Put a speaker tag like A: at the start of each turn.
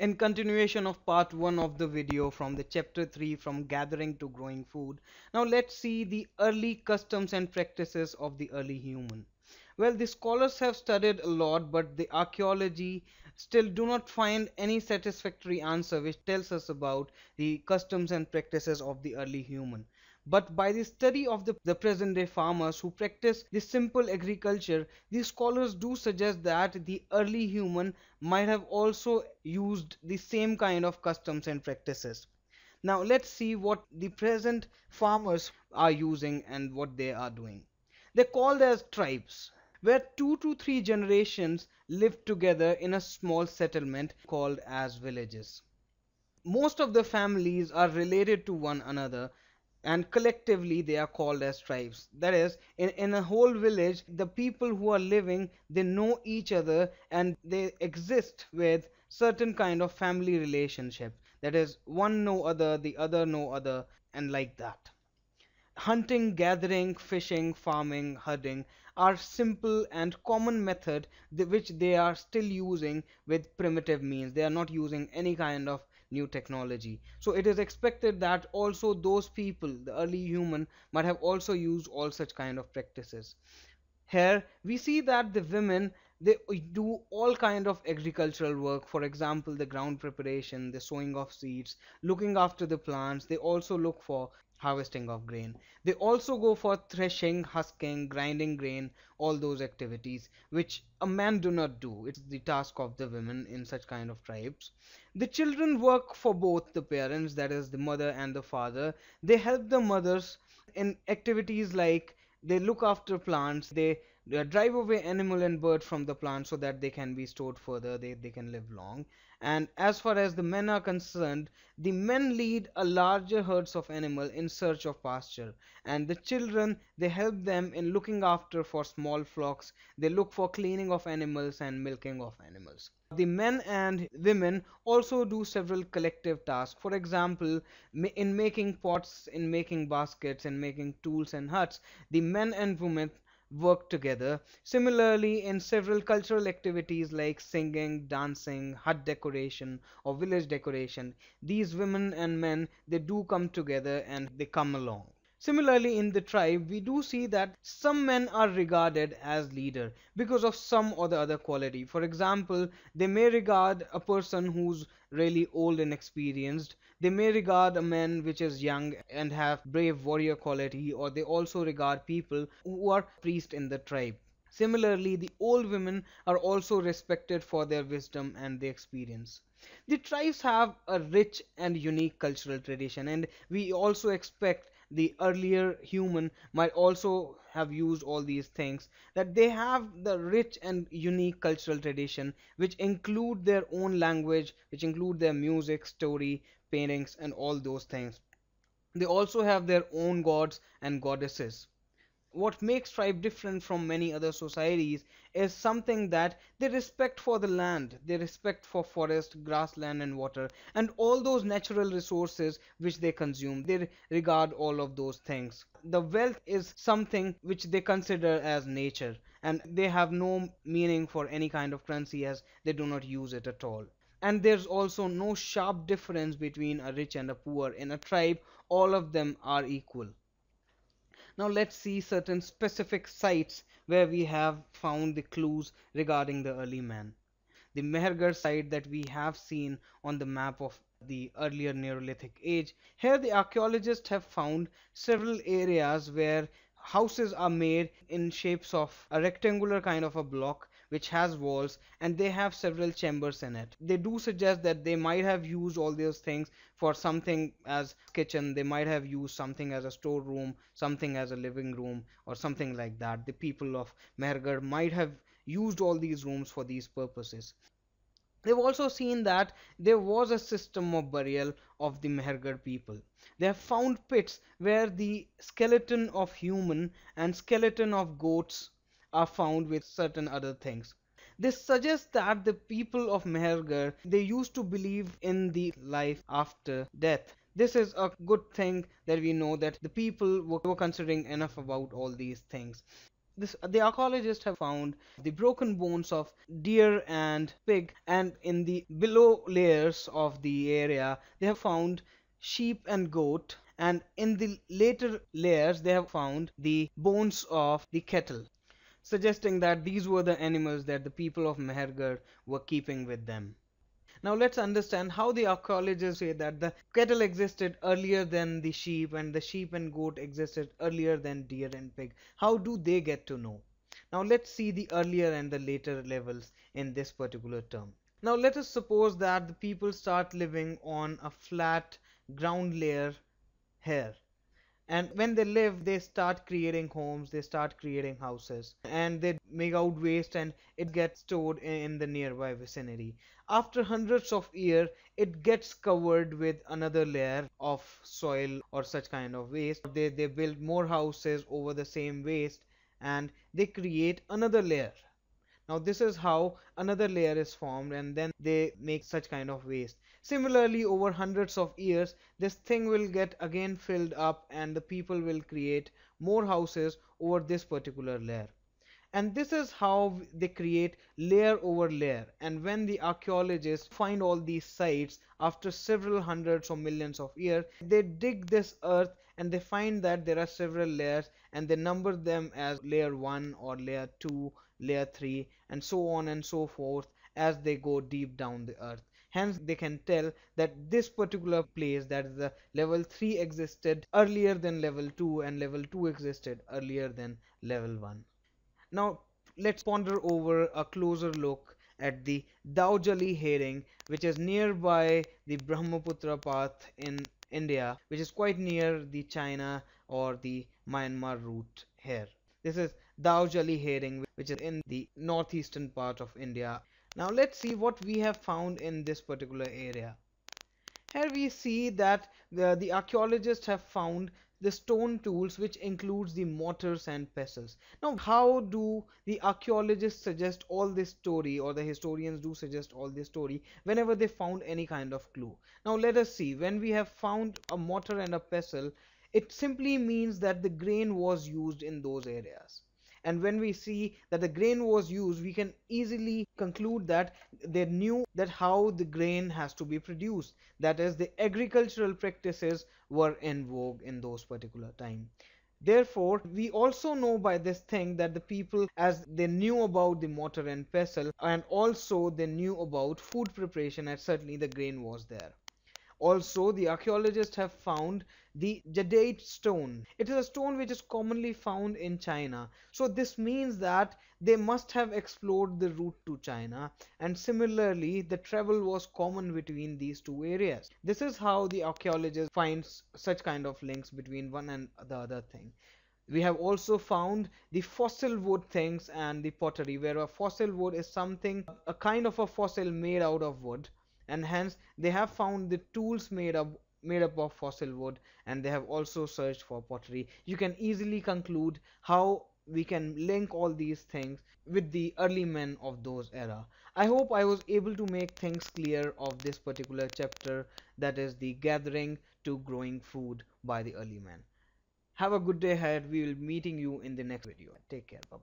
A: In continuation of part 1 of the video from the chapter 3 from gathering to growing food, now let's see the early customs and practices of the early human. Well, the scholars have studied a lot, but the archaeology still do not find any satisfactory answer which tells us about the customs and practices of the early human. But by the study of the present day farmers who practice the simple agriculture, these scholars do suggest that the early human might have also used the same kind of customs and practices. Now let's see what the present farmers are using and what they are doing. They're called as tribes, where 2 to 3 generations live together in a small settlement called as villages. Most of the families are related to one another, and collectively they are called as tribes. That is, in a whole village, the people who are living, they know each other and they exist with certain kind of family relationship. That is, one know other, the other know other, and like that. Hunting, gathering, fishing, farming, herding are simple and common method which they are still using with primitive means. They are not using any kind of new technology. So it is expected that also those people, the early human, might have also used all such kind of practices. Here we see that the women, they do all kind of agricultural work. For example, the ground preparation, the sowing of seeds, looking after the plants. They also look for harvesting of grain. They also go for threshing, husking, grinding grain, all those activities which a man do not do. It's the task of the women in such kind of tribes. The children work for both the parents, that is the mother and the father. They help the mothers in activities like they look after plants, they drive away animal and bird from the plant so that they can be stored further, they can live long. And as far as the men are concerned, the men lead a larger herds of animal in search of pasture, and the children, they help them in looking after for small flocks. They look for cleaning of animals and milking of animals. The men and women also do several collective tasks. For example, in making pots, in making baskets, in making tools and huts, the men and women work together. Similarly, in several cultural activities like singing, dancing, hut decoration, or village decoration, these women and men, they do come together and they come along. Similarly, in the tribe, we do see that some men are regarded as leader because of some or the other quality. For example, they may regard a person who's really old and experienced. They may regard a man which is young and have brave warrior quality, or they also regard people who are priest in the tribe. Similarly, the old women are also respected for their wisdom and their experience. The tribes have a rich and unique cultural tradition, and we also expect the earlier human might also have used all these things, that they have the rich and unique cultural tradition which include their own language, which include their music, story, paintings, and all those things. They also have their own gods and goddesses. What makes tribe different from many other societies is something that they respect for the land, they respect for forest, grassland, and water, and all those natural resources which they consume. They regard all of those things. The wealth is something which they consider as nature, and they have no meaning for any kind of currency as they do not use it at all. And there's also no sharp difference between a rich and a poor. In a tribe, all of them are equal. Now let's see certain specific sites where we have found the clues regarding the early man. The Mehergarh site that we have seen on the map of the earlier Neolithic age. Here the archaeologists have found several areas where houses are made in shapes of a rectangular kind of a block which has walls, and they have several chambers in it. They do suggest that they might have used all those things for something as kitchen, they might have used something as a storeroom, something as a living room, or something like that. The people of Mehergarh might have used all these rooms for these purposes. They've also seen that there was a system of burial of the Mehergarh people. They have found pits where the skeleton of human and skeleton of goats are found with certain other things. This suggests that the people of Mehergarh, they used to believe in the life after death. This is a good thing that we know that the people were considering enough about all these things. The archaeologists have found the broken bones of deer and pig, and in the below layers of the area they have found sheep and goat, and in the later layers they have found the bones of the cattle, suggesting that these were the animals that the people of Mehergarh were keeping with them. Now let's understand how the archaeologists say that the cattle existed earlier than the sheep, and the sheep and goat existed earlier than deer and pig. How do they get to know? Now let's see the earlier and the later levels in this particular term. Now let us suppose that the people start living on a flat ground layer here, and when they live they start creating homes, they start creating houses, and they make out waste and it gets stored in the nearby vicinity. After hundreds of years it gets covered with another layer of soil or such kind of waste. They build more houses over the same waste, and they create another layer. Now this is how another layer is formed, and then they make such kind of waste. Similarly, over hundreds of years, this thing will get again filled up, and the people will create more houses over this particular layer. And this is how they create layer over layer. And when the archaeologists find all these sites after several hundreds or millions of years, they dig this earth and they find that there are several layers, and they number them as layer 1 or layer 2, layer 3, and so on and so forth as they go deep down the earth. Hence they can tell that this particular place, that is the level 3, existed earlier than level 2, and level 2 existed earlier than level 1. Now let's ponder over a closer look at the Daujali herring, which is nearby the Brahmaputra path in India, which is quite near the China or the Myanmar route here. This is Daujali herring, which is in the northeastern part of India. Now let's see what we have found in this particular area. Here we see that the archaeologists have found the stone tools, which includes the mortars and pestles. Now how do the archaeologists suggest all this story, or the historians do suggest all this story whenever they found any kind of clue? Now let us see. When we have found a mortar and a pestle, it simply means that the grain was used in those areas. And when we see that the grain was used, we can easily conclude that they knew that how the grain has to be produced. That is, the agricultural practices were in vogue in those particular time. Therefore, we also know by this thing that the people, as they knew about the mortar and pestle, and also they knew about food preparation, and certainly the grain was there. Also, the archaeologists have found the jadeite stone. It is a stone which is commonly found in China. So this means that they must have explored the route to China, and similarly the travel was common between these two areas. This is how the archaeologists find such kind of links between one and the other thing. We have also found the fossil wood things and the pottery, where a fossil wood is something, a kind of a fossil made out of wood, and hence they have found the tools made up of fossil wood, and they have also searched for pottery. You can easily conclude how we can link all these things with the early men of those era. I hope I was able to make things clear of this particular chapter, that is the gathering to growing food by the early men. Have a good day ahead. We will be meeting you in the next video. Take care. Bye bye.